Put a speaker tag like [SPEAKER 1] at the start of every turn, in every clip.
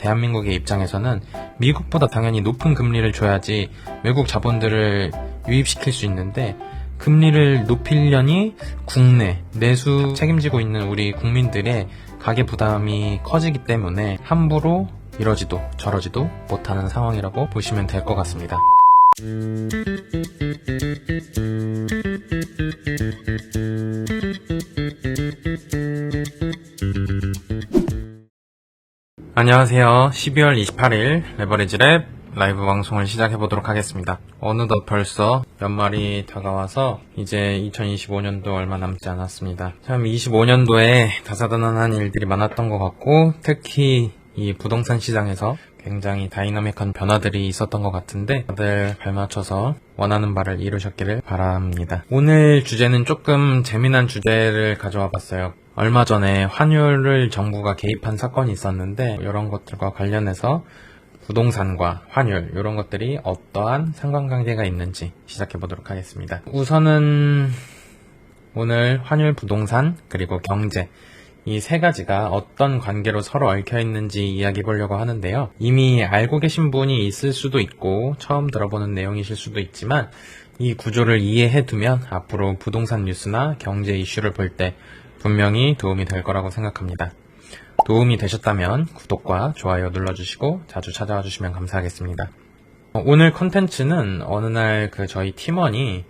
[SPEAKER 1] 대한민국의 입장에서는 미국보다 당연히 높은 금리를 줘야지 외국 자본들을 유입시킬 수 있는데, 금리를 높이려니 국내 내수 책임지고 있는 우리 국민들의 가계 부담이 커지기 때문에 함부로 이러지도 저러지도 못하는 상황이라고 보시면 될 것 같습니다. 안녕하세요. 12월 28일 레버리지랩 라이브 방송을 시작해보도록 하겠습니다. 어느덧 벌써 연말이 다가와서 이제 2025년도 얼마 남지 않았습니다. 참 25년도에 다사다난한 일들이 많았던 것 같고, 특히 이 부동산 시장에서 굉장히 다이나믹한 변화들이 있었던 것 같은데, 다들 발맞춰서 원하는 바를 이루셨기를 바랍니다. 오늘 주제는 조금 재미난 주제를 가져와 봤어요. 얼마 전에 환율을 정부가 개입한 사건이 있었는데, 이런 것들과 관련해서 부동산과 환율, 이런 것들이 어떠한 상관관계가 있는지 시작해 보도록 하겠습니다. 우선은 오늘 환율, 부동산, 그리고 경제, 이 세 가지가 어떤 관계로 서로 얽혀 있는지 이야기해 보려고 하는데요. 이미 알고 계신 분이 있을 수도 있고 처음 들어보는 내용이실 수도 있지만, 이 구조를 이해해 두면 앞으로 부동산 뉴스나 경제 이슈를 볼 때 분명히 도움이 될 거라고 생각합니다. 도움이 되셨다면 구독과 좋아요 눌러주시고 자주 찾아와 주시면 감사하겠습니다. 오늘 컨텐츠는 어느 날 저희 팀원이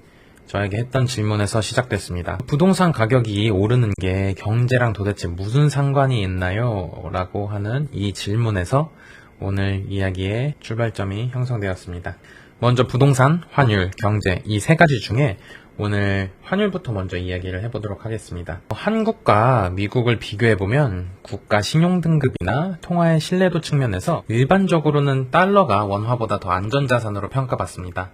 [SPEAKER 1] 저에게 했던 질문에서 시작됐습니다. 부동산 가격이 오르는 게 경제랑 도대체 무슨 상관이 있나요? 라고 하는 이 질문에서 오늘 이야기의 출발점이 형성되었습니다. 먼저 부동산, 환율, 경제, 이 세 가지 중에 오늘 환율부터 먼저 이야기를 해보도록 하겠습니다. 한국과 미국을 비교해보면 국가 신용등급이나 통화의 신뢰도 측면에서 일반적으로는 달러가 원화보다 더 안전자산으로 평가받습니다.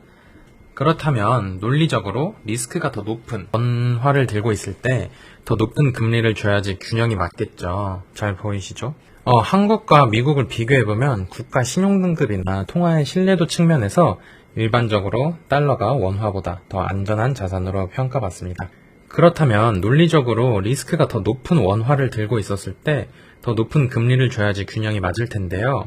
[SPEAKER 1] 그렇다면 논리적으로 리스크가 더 높은 원화를 들고 있을 때 더 높은 금리를 줘야지 균형이 맞겠죠. 잘 보이시죠? 한국과 미국을 비교해보면 국가 신용등급이나 통화의 신뢰도 측면에서 일반적으로 달러가 원화보다 더 안전한 자산으로 평가받습니다. 그렇다면 논리적으로 리스크가 더 높은 원화를 들고 있었을 때 더 높은 금리를 줘야지 균형이 맞을 텐데요.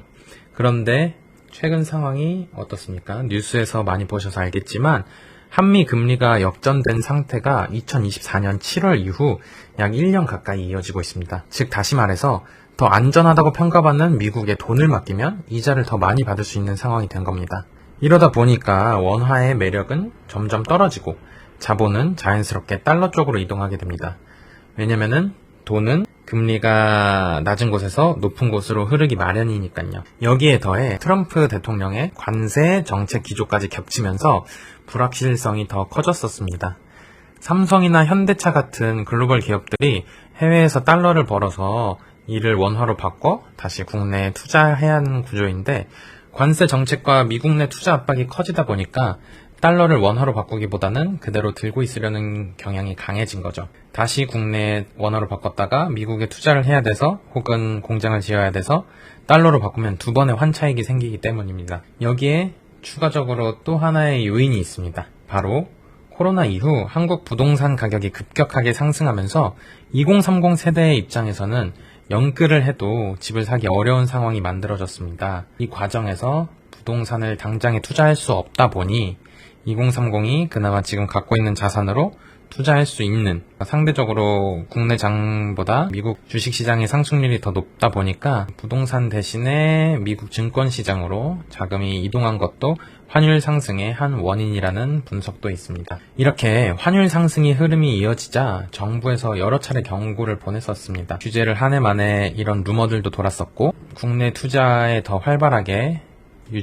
[SPEAKER 1] 그런데 최근 상황이 어떻습니까? 뉴스에서 많이 보셔서 알겠지만 한미 금리가 역전된 상태가 2024년 7월 이후 약 1년 가까이 이어지고 있습니다. 즉 다시 말해서 더 안전하다고 평가받는 미국에 돈을 맡기면 이자를 더 많이 받을 수 있는 상황이 된 겁니다. 이러다 보니까 원화의 매력은 점점 떨어지고 자본은 자연스럽게 달러 쪽으로 이동하게 됩니다. 왜냐면은 돈은 금리가 낮은 곳에서 높은 곳으로 흐르기 마련이니까요. 여기에 더해 트럼프 대통령의 관세 정책 기조까지 겹치면서 불확실성이 더 커졌었습니다. 삼성이나 현대차 같은 글로벌 기업들이 해외에서 달러를 벌어서 이를 원화로 바꿔 다시 국내에 투자해야 하는 구조인데, 관세 정책과 미국 내 투자 압박이 커지다 보니까 달러를 원화로 바꾸기보다는 그대로 들고 있으려는 경향이 강해진 거죠. 다시 국내에 원화로 바꿨다가 미국에 투자를 해야 돼서 혹은 공장을 지어야 돼서 달러로 바꾸면 두 번의 환차익이 생기기 때문입니다. 여기에 추가적으로 또 하나의 요인이 있습니다. 바로 코로나 이후 한국 부동산 가격이 급격하게 상승하면서 2030 세대의 입장에서는 연끌을 해도 집을 사기 어려운 상황이 만들어졌습니다. 이 과정에서 부동산을 당장에 투자할 수 없다 보니 2030이 그나마 지금 갖고 있는 자산으로 투자할 수 있는, 상대적으로 국내 장보다 미국 주식시장의 상승률이 더 높다 보니까 부동산 대신에 미국 증권시장으로 자금이 이동한 것도 환율 상승의 한 원인이라는 분석도 있습니다. 이렇게 환율 상승의 흐름이 이어지자 정부에서 여러 차례 경고를 보냈었습니다. 규제를 한 해 만에 이런 루머들도 돌았었고, 국내 투자에 더 활발하게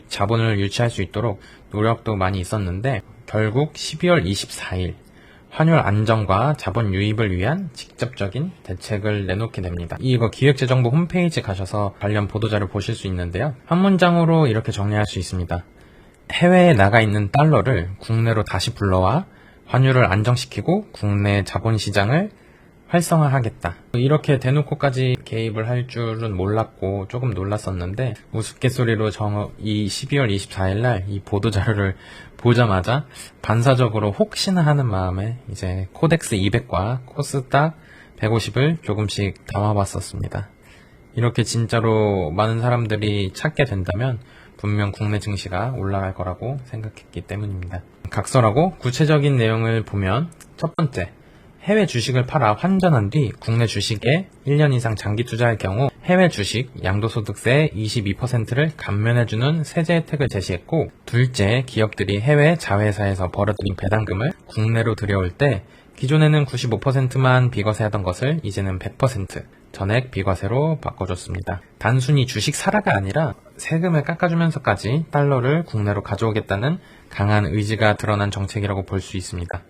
[SPEAKER 1] 자본을 유치할 수 있도록 노력도 많이 있었는데, 결국 12월 24일 환율 안정과 자본 유입을 위한 직접적인 대책을 내놓게 됩니다. 이거 기획재정부 홈페이지 가셔서 관련 보도자료 보실 수 있는데요. 한 문장으로 이렇게 정리할 수 있습니다. 해외에 나가 있는 달러를 국내로 다시 불러와 환율을 안정시키고 국내 자본시장을 활성화하겠다. 이렇게 대놓고까지 개입을 할 줄은 몰랐고 조금 놀랐었는데, 우스갯소리로 이 12월 24일 날 이 보도자료를 보자마자 반사적으로 혹시나 하는 마음에 이제 코덱스 200과 코스닥 150을 조금씩 담아봤었습니다. 이렇게 진짜로 많은 사람들이 찾게 된다면 분명 국내 증시가 올라갈 거라고 생각했기 때문입니다. 각설하고 구체적인 내용을 보면 첫 번째, 해외 주식을 팔아 환전한 뒤 국내 주식에 1년 이상 장기 투자할 경우 해외 주식 양도소득세 22%를 감면해주는 세제 혜택을 제시했고, 둘째, 기업들이 해외 자회사에서 벌어들인 배당금을 국내로 들여올 때 기존에는 95%만 비과세하던 것을 이제는 100% 전액 비과세로 바꿔줬습니다. 단순히 주식 사라가 아니라 세금을 깎아주면서까지 달러를 국내로 가져오겠다는 강한 의지가 드러난 정책이라고 볼 수 있습니다.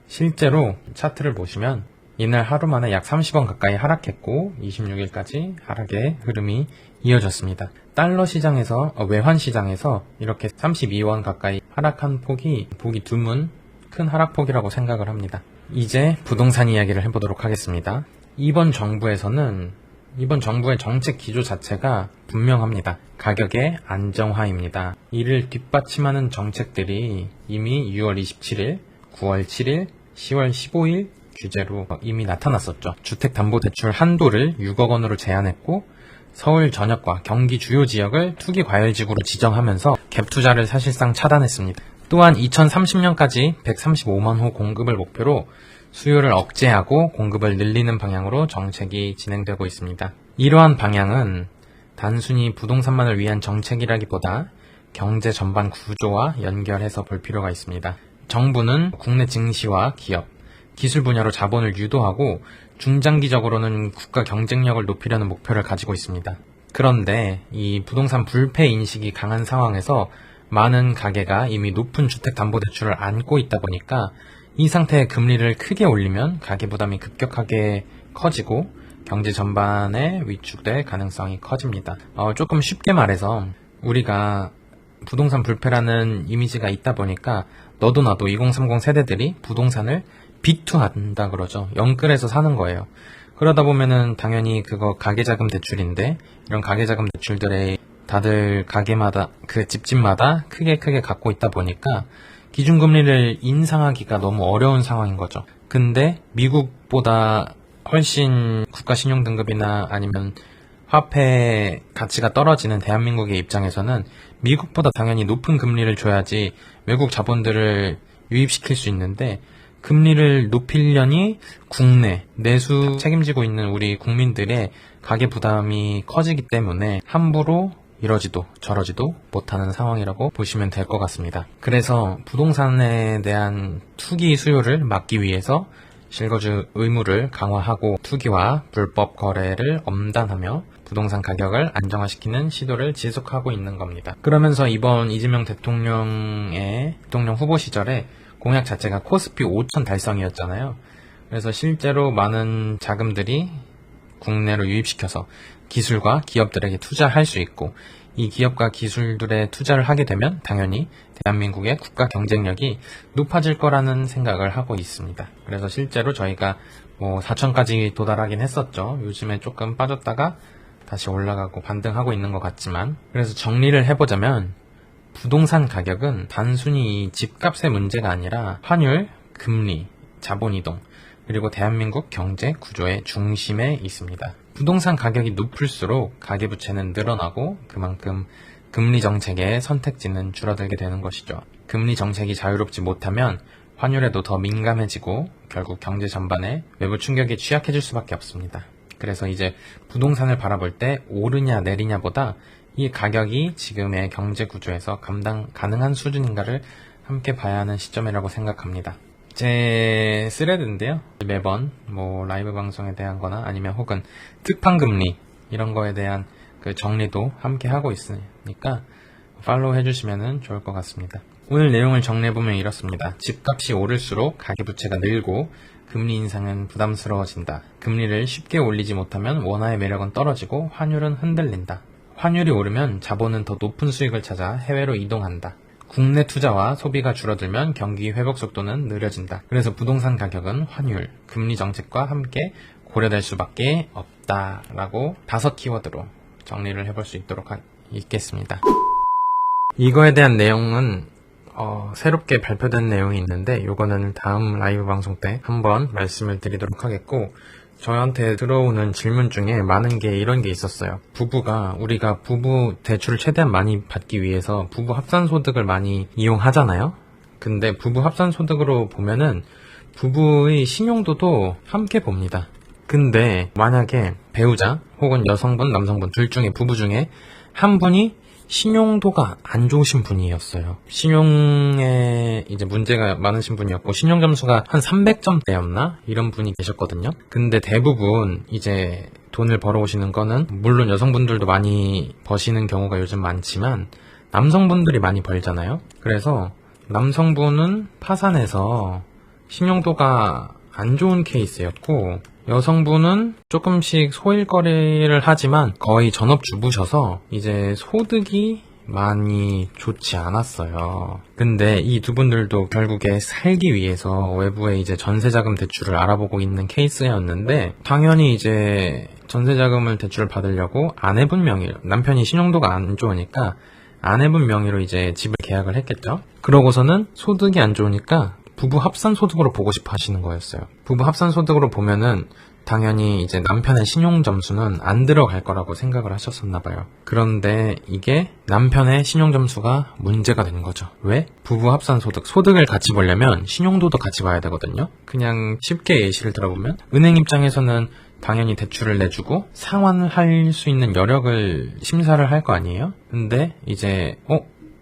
[SPEAKER 1] 실제로 차트를 보시면 이날 하루 만에 약 30원 가까이 하락했고 26일까지 하락의 흐름이 이어졌습니다. 달러 시장에서 외환 시장에서 이렇게 32원 가까이 하락한 폭이 보기 드문 큰 하락폭이라고 생각을 합니다. 이제 부동산 이야기를 해보도록 하겠습니다. 이번 정부의 정책 기조 자체가 분명합니다. 가격의 안정화입니다. 이를 뒷받침하는 정책들이 이미 6월 27일, 9월 7일, 10월 15일 규제로 이미 나타났었죠. 주택담보대출 한도를 6억 원으로 제한했고, 서울 전역과 경기 주요 지역을 투기 과열지구로 지정하면서 갭 투자를 사실상 차단했습니다. 또한 2030년까지 135만 호 공급을 목표로 수요를 억제하고 공급을 늘리는 방향으로 정책이 진행되고 있습니다. 이러한 방향은 단순히 부동산만을 위한 정책이라기보다 경제 전반 구조와 연결해서 볼 필요가 있습니다. 정부는 국내 증시와 기업, 기술 분야로 자본을 유도하고 중장기적으로는 국가 경쟁력을 높이려는 목표를 가지고 있습니다. 그런데 이 부동산 불패 인식이 강한 상황에서 많은 가계가 이미 높은 주택담보대출을 안고 있다 보니까 이 상태의 금리를 크게 올리면 가계부담이 급격하게 커지고 경제 전반에 위축될 가능성이 커집니다. 조금 쉽게 말해서 우리가 부동산 불패라는 이미지가 있다 보니까 너도 나도 2030 세대들이 부동산을 비투한다 그러죠. 영끌해서 사는 거예요. 그러다 보면은 당연히 그거 가계자금 대출인데, 이런 가계자금 대출들의 다들 가게마다 그 집집마다 크게 갖고 있다 보니까 기준금리를 인상하기가 너무 어려운 상황인 거죠. 근데 미국보다 훨씬 국가신용등급이나 아니면 화폐 가치가 떨어지는 대한민국의 입장에서는 미국보다 당연히 높은 금리를 줘야지 외국 자본들을 유입시킬 수 있는데, 금리를 높이려니 국내 내수 책임지고 있는 우리 국민들의 가계 부담이 커지기 때문에 함부로 이러지도 저러지도 못하는 상황이라고 보시면 될 것 같습니다. 그래서 부동산에 대한 투기 수요를 막기 위해서 실거주 의무를 강화하고 투기와 불법 거래를 엄단하며 부동산 가격을 안정화시키는 시도를 지속하고 있는 겁니다. 그러면서 이번 이재명 대통령의 대통령 후보 시절에 공약 자체가 코스피 5천 달성이었잖아요. 그래서 실제로 많은 자금들이 국내로 유입시켜서 기술과 기업들에게 투자할 수 있고, 이 기업과 기술들에 투자를 하게 되면 당연히 대한민국의 국가 경쟁력이 높아질 거라는 생각을 하고 있습니다. 그래서 실제로 저희가 4천까지 도달하긴 했었죠. 요즘에 조금 빠졌다가 다시 올라가고 반등하고 있는 것 같지만, 그래서 정리를 해보자면 부동산 가격은 단순히 집값의 문제가 아니라 환율, 금리, 자본이동, 그리고 대한민국 경제 구조의 중심에 있습니다. 부동산 가격이 높을수록 가계부채는 늘어나고 그만큼 금리 정책의 선택지는 줄어들게 되는 것이죠. 금리 정책이 자유롭지 못하면 환율에도 더 민감해지고 결국 경제 전반에 외부 충격에 취약해질 수밖에 없습니다. 그래서 이제 부동산을 바라볼 때 오르냐 내리냐보다 이 가격이 지금의 경제 구조에서 감당 가능한 수준인가를 함께 봐야 하는 시점이라고 생각합니다. 제 스레드인데요. 매번 라이브 방송에 대한 거나 아니면 혹은 특판금리 이런 거에 대한 그 정리도 함께 하고 있으니까 팔로우 해주시면 좋을 것 같습니다. 오늘 내용을 정리해보면 이렇습니다. 집값이 오를수록 가계부채가 늘고 금리 인상은 부담스러워진다. 금리를 쉽게 올리지 못하면 원화의 매력은 떨어지고 환율은 흔들린다. 환율이 오르면 자본은 더 높은 수익을 찾아 해외로 이동한다. 국내 투자와 소비가 줄어들면 경기 회복 속도는 느려진다. 그래서 부동산 가격은 환율, 금리 정책과 함께 고려될 수밖에 없다라고 5키워드로 정리를 해볼 수 있겠습니다. 이거에 대한 내용은 새롭게 발표된 내용이 있는데, 요거는 다음 라이브 방송 때 한번 말씀을 드리도록 하겠고, 저한테 들어오는 질문 중에 많은 게 이런 게 있었어요. 우리가 부부 대출을 최대한 많이 받기 위해서 부부 합산소득을 많이 이용하잖아요. 근데 부부 합산소득으로 보면은 부부의 신용도도 함께 봅니다. 근데 만약에 배우자 혹은 여성분, 남성분 둘 중에 부부 중에 한 분이 신용도가 안 좋으신 분이었어요. 신용에 이제 문제가 많으신 분이었고 신용 점수가 한 300점대였나? 이런 분이 계셨거든요. 근데 대부분 이제 돈을 벌어오시는 거는 물론 여성분들도 많이 버시는 경우가 요즘 많지만 남성분들이 많이 벌잖아요. 그래서 남성분은 파산해서 신용도가 안 좋은 케이스였고 여성분은 조금씩 소일거리를 하지만 거의 전업주부셔서 이제 소득이 많이 좋지 않았어요. 근데 이 두 분들도 결국에 살기 위해서 외부에 이제 전세자금 대출을 알아보고 있는 케이스였는데 당연히 이제 전세자금을 대출을 받으려고 아내분 명의로 남편이 신용도가 안 좋으니까 아내분 명의로 이제 집을 계약을 했겠죠. 그러고서는 소득이 안 좋으니까 부부 합산 소득으로 보고 싶어 하시는 거였어요. 부부 합산 소득으로 보면은 당연히 이제 남편의 신용 점수는 안 들어갈 거라고 생각을 하셨었나 봐요. 그런데 이게 남편의 신용 점수가 문제가 된 거죠. 왜? 부부 합산 소득을 같이 보려면 신용도도 같이 봐야 되거든요. 그냥 쉽게 예시를 들어보면 은행 입장에서는 당연히 대출을 내주고 상환을 할 수 있는 여력을 심사를 할 거 아니에요? 근데 이제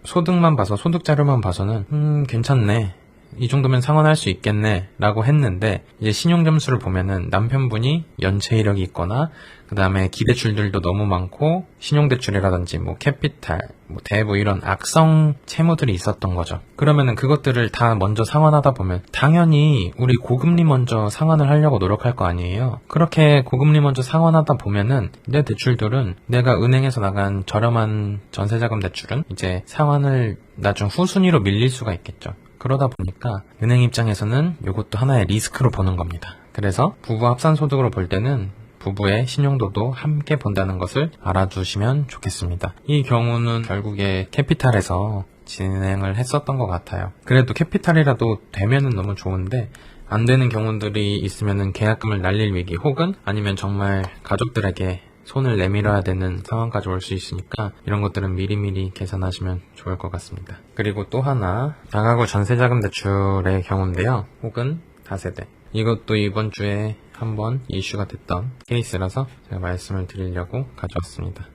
[SPEAKER 1] 소득만 봐서 소득 자료만 봐서는 괜찮네. 이 정도면 상환할 수 있겠네 라고 했는데 이제 신용점수를 보면은 남편분이 연체 이력이 있거나 그 다음에 기대출들도 너무 많고 신용대출이라든지 뭐 캐피탈, 뭐 대부 이런 악성 채무들이 있었던 거죠. 그러면은 그것들을 다 먼저 상환하다 보면 당연히 우리 고금리 먼저 상환을 하려고 노력할 거 아니에요. 그렇게 고금리 먼저 상환하다 보면은 내 대출들은 내가 은행에서 나간 저렴한 전세자금 대출은 이제 상환을 나중 후순위로 밀릴 수가 있겠죠. 그러다 보니까 은행 입장에서는 이것도 하나의 리스크로 보는 겁니다. 그래서 부부 합산소득으로 볼 때는 부부의 신용도도 함께 본다는 것을 알아두시면 좋겠습니다. 이 경우는 결국에 캐피탈에서 진행을 했었던 것 같아요. 그래도 캐피탈이라도 되면은 너무 좋은데 안 되는 경우들이 있으면은 계약금을 날릴 위기 혹은 아니면 정말 가족들에게 손을 내밀어야 되는 상황까지 올 수 있으니까 이런 것들은 미리미리 계산하시면 좋을 것 같습니다. 그리고 또 하나 다가구 전세자금 대출의 경우인데요. 혹은 다세대. 이것도 이번 주에 한번 이슈가 됐던 케이스라서 제가 말씀을 드리려고 가져왔습니다.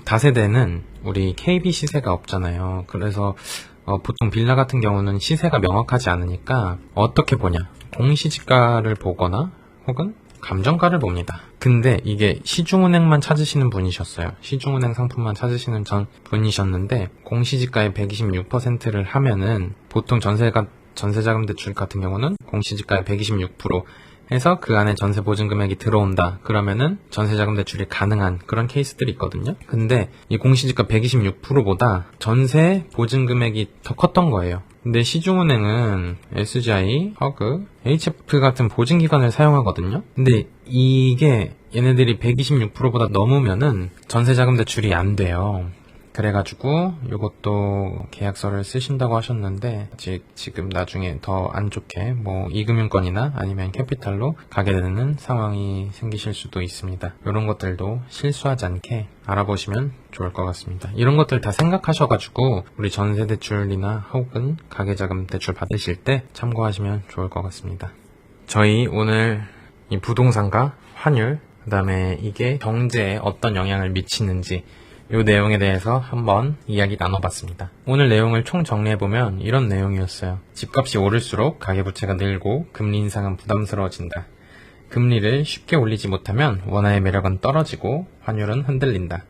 [SPEAKER 1] 다세대는 우리 KB 시세가 없잖아요. 그래서 보통 빌라 같은 경우는 시세가 명확하지 않으니까 어떻게 보냐. 공시지가를 보거나 혹은 감정가를 봅니다. 근데 이게 시중은행만 찾으시는 분이셨어요. 시중은행 상품만 찾으시는 분이셨는데 공시지가의 126%를 하면은 보통 전세자금 대출 같은 경우는 공시지가의 126% 해서 그 안에 전세 보증 금액이 들어온다. 그러면은 전세자금 대출이 가능한 그런 케이스들이 있거든요. 근데 이 공시지가 126%보다 전세 보증 금액이 더 컸던 거예요. 근데 시중은행은 SGI, 허그, HF 같은 보증기관을 사용하거든요. 근데 이게 얘네들이 126%보다 넘으면은 전세자금 대출이 안 돼요. 그래가지고 이것도 계약서를 쓰신다고 하셨는데 아직 지금 나중에 더 안 좋게 뭐 이금융권이나 아니면 캐피탈로 가게 되는 상황이 생기실 수도 있습니다. 이런 것들도 실수하지 않게 알아보시면 좋을 것 같습니다. 이런 것들 다 생각하셔가지고 우리 전세대출이나 혹은 가계자금 대출 받으실 때 참고하시면 좋을 것 같습니다. 저희 오늘 이 부동산과 환율 그 다음에 이게 경제에 어떤 영향을 미치는지 이 내용에 대해서 한번 이야기 나눠봤습니다. 오늘 내용을 총 정리해보면 이런 내용이었어요. 집값이 오를수록 가계부채가 늘고 금리 인상은 부담스러워진다. 금리를 쉽게 올리지 못하면 원화의 매력은 떨어지고 환율은 흔들린다.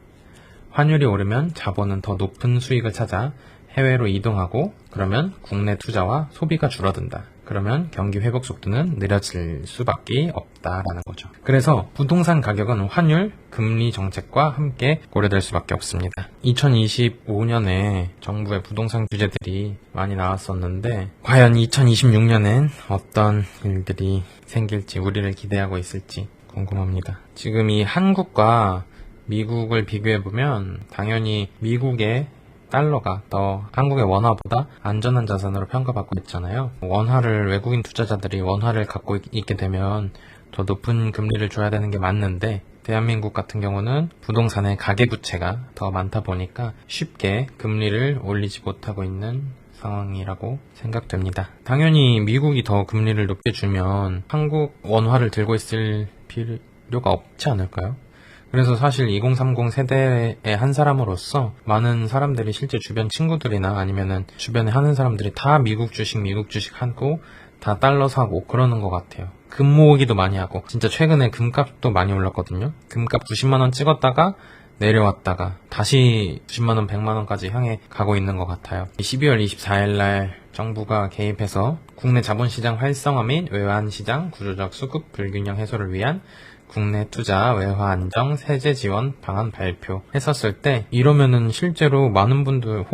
[SPEAKER 1] 환율이 오르면 자본은 더 높은 수익을 찾아 해외로 이동하고 그러면 국내 투자와 소비가 줄어든다. 그러면 경기 회복 속도는 느려질 수밖에 없다라는 거죠. 그래서 부동산 가격은 환율, 금리 정책과 함께 고려될 수밖에 없습니다. 2025년에 정부의 부동산 규제들이 많이 나왔었는데 과연 2026년엔 어떤 일들이 생길지 우리를 기대하고 있을지 궁금합니다. 지금 이 한국과 미국을 비교해보면 당연히 미국의 달러가 더 한국의 원화보다 안전한 자산으로 평가받고 있잖아요. 외국인 투자자들이 원화를 갖고 있게 되면 더 높은 금리를 줘야 되는 게 맞는데 대한민국 같은 경우는 부동산의 가계부채가 더 많다 보니까 쉽게 금리를 올리지 못하고 있는 상황이라고 생각됩니다. 당연히 미국이 더 금리를 높게 주면 한국 원화를 들고 있을 필요가 없지 않을까요? 그래서 사실 2030 세대의 한 사람으로서 많은 사람들이 실제 주변 친구들이나 아니면은 주변에 하는 사람들이 다 미국 주식 하고 다 달러 사고 그러는 것 같아요. 금 모으기도 많이 하고 진짜 최근에 금값도 많이 올랐거든요. 금값 90만원 찍었다가 내려왔다가 다시 90만원, 100만원까지 향해 가고 있는 것 같아요. 12월 24일 날 정부가 개입해서 국내 자본시장 활성화 및 외환시장 구조적 수급 불균형 해소를 위한 국내 투자 외화 안정 세제 지원 방안 발표했었을 때 이러면은 실제로 많은 분들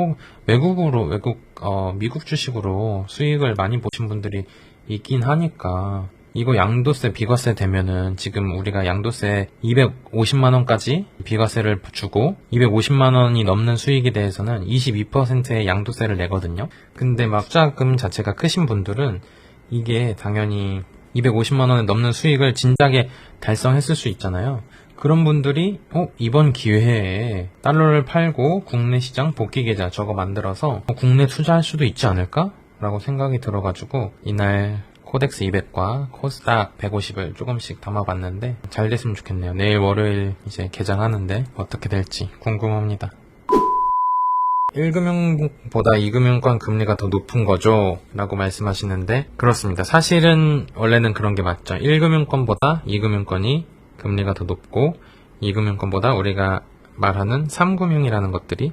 [SPEAKER 1] 미국 주식으로 수익을 많이 보신 분들이 있긴 하니까 이거 양도세 비과세 되면은 지금 우리가 양도세 250만원까지 비과세를 주고 250만원이 넘는 수익에 대해서는 22%의 양도세를 내거든요. 근데 막 투자금 자체가 크신 분들은 이게 당연히 250만원에 넘는 수익을 진작에 달성했을 수 있잖아요. 그런 분들이 이번 기회에 달러를 팔고 국내 시장 복귀 계좌 저거 만들어서 국내 투자할 수도 있지 않을까? 라고 생각이 들어가지고 이날 코덱스 200과 코스닥 150을 조금씩 담아봤는데 잘 됐으면 좋겠네요. 내일 월요일 이제 개장하는데 어떻게 될지 궁금합니다. 1금융보다 2금융권 금리가 더 높은 거죠? 라고 말씀하시는데 그렇습니다. 사실은 원래는 그런 게 맞죠. 1금융권보다 2금융권이 금리가 더 높고 2금융권보다 우리가 말하는 3금융이라는 것들이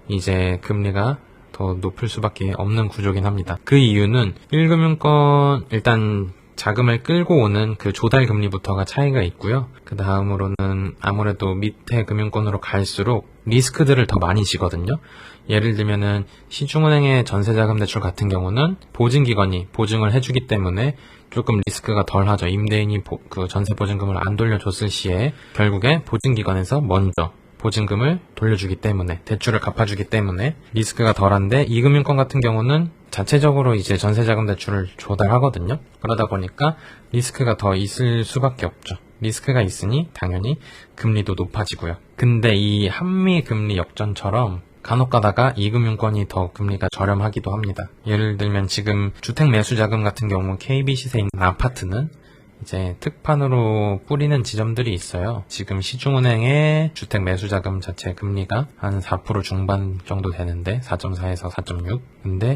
[SPEAKER 1] 이제 금리가 더 높을 수밖에 없는 구조긴 합니다. 그 이유는 1금융권 일단 자금을 끌고 오는 그 조달 금리부터가 차이가 있고요. 그 다음으로는 아무래도 밑에 금융권으로 갈수록 리스크들을 더 많이 지거든요. 예를 들면은 시중은행의 전세자금 대출 같은 경우는 보증기관이 보증을 해주기 때문에 조금 리스크가 덜하죠. 임대인이 그 전세보증금을 안 돌려줬을 시에 결국에 보증기관에서 먼저 보증금을 돌려주기 때문에 대출을 갚아주기 때문에 리스크가 덜한데 2금융권 같은 경우는 자체적으로 이제 전세자금 대출을 조달하거든요. 그러다 보니까 리스크가 더 있을 수밖에 없죠. 리스크가 있으니 당연히 금리도 높아지고요. 근데 이 한미 금리 역전처럼 간혹 가다가 2금융권이 더 금리가 저렴하기도 합니다. 예를 들면 지금 주택 매수 자금 같은 경우 KB시세에 있는 아파트는 이제 특판으로 뿌리는 지점들이 있어요. 지금 시중은행의 주택 매수자금 자체 금리가 한 4% 중반 정도 되는데 4.4에서 4.6. 근데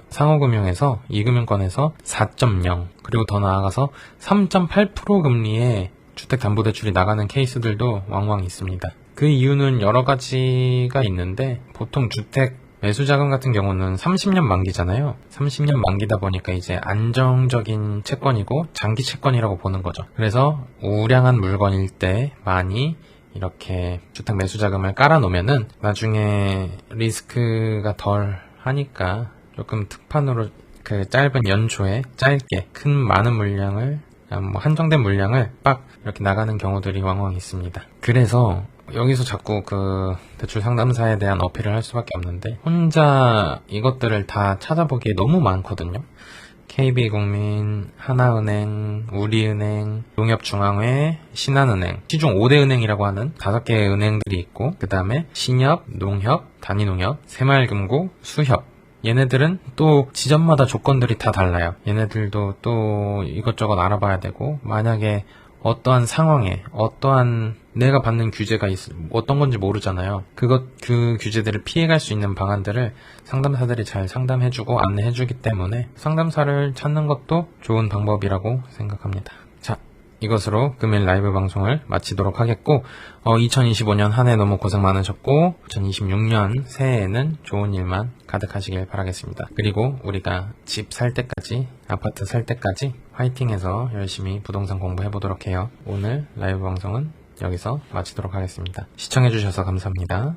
[SPEAKER 1] 상호금융에서 2금융권에서 4.0 그리고 더 나아가서 3.8% 금리의 주택담보대출이 나가는 케이스들도 왕왕 있습니다. 그 이유는 여러 가지가 있는데 보통 주택 매수자금 같은 경우는 30년 만기잖아요. 30년 만기다 보니까 이제 안정적인 채권이고 장기 채권이라고 보는 거죠. 그래서 우량한 물건일 때 많이 이렇게 주택 매수자금을 깔아놓으면은 나중에 리스크가 덜 하니까 조금 특판으로 그 짧은 연초에 짧게 많은 물량을 한정된 물량을 빡 이렇게 나가는 경우들이 왕왕 있습니다. 그래서 여기서 자꾸 그 대출 상담사에 대한 어필을 할 수밖에 없는데 혼자 이것들을 다 찾아보기에 너무 많거든요. KB국민, 하나은행, 우리은행, 농협중앙회, 신한은행, 시중 5대 은행이라고 하는 5개의 은행들이 있고 그 다음에 신협, 농협, 단위농협, 새마을금고, 수협 얘네들은 또 지점마다 조건들이 다 달라요. 얘네들도 또 이것저것 알아봐야 되고 만약에 어떠한 상황에 내가 받는 규제가 어떤 건지 모르잖아요. 그 규제들을 피해갈 수 있는 방안들을 상담사들이 잘 상담해주고 안내해주기 때문에 상담사를 찾는 것도 좋은 방법이라고 생각합니다. 자, 이것으로 금일 라이브 방송을 마치도록 하겠고 2025년 한 해 너무 고생 많으셨고 2026년 새해에는 좋은 일만 가득하시길 바라겠습니다. 그리고 우리가 집 살 때까지 아파트 살 때까지 화이팅해서 열심히 부동산 공부해보도록 해요. 오늘 라이브 방송은 여기서 마치도록 하겠습니다. 시청해주셔서 감사합니다.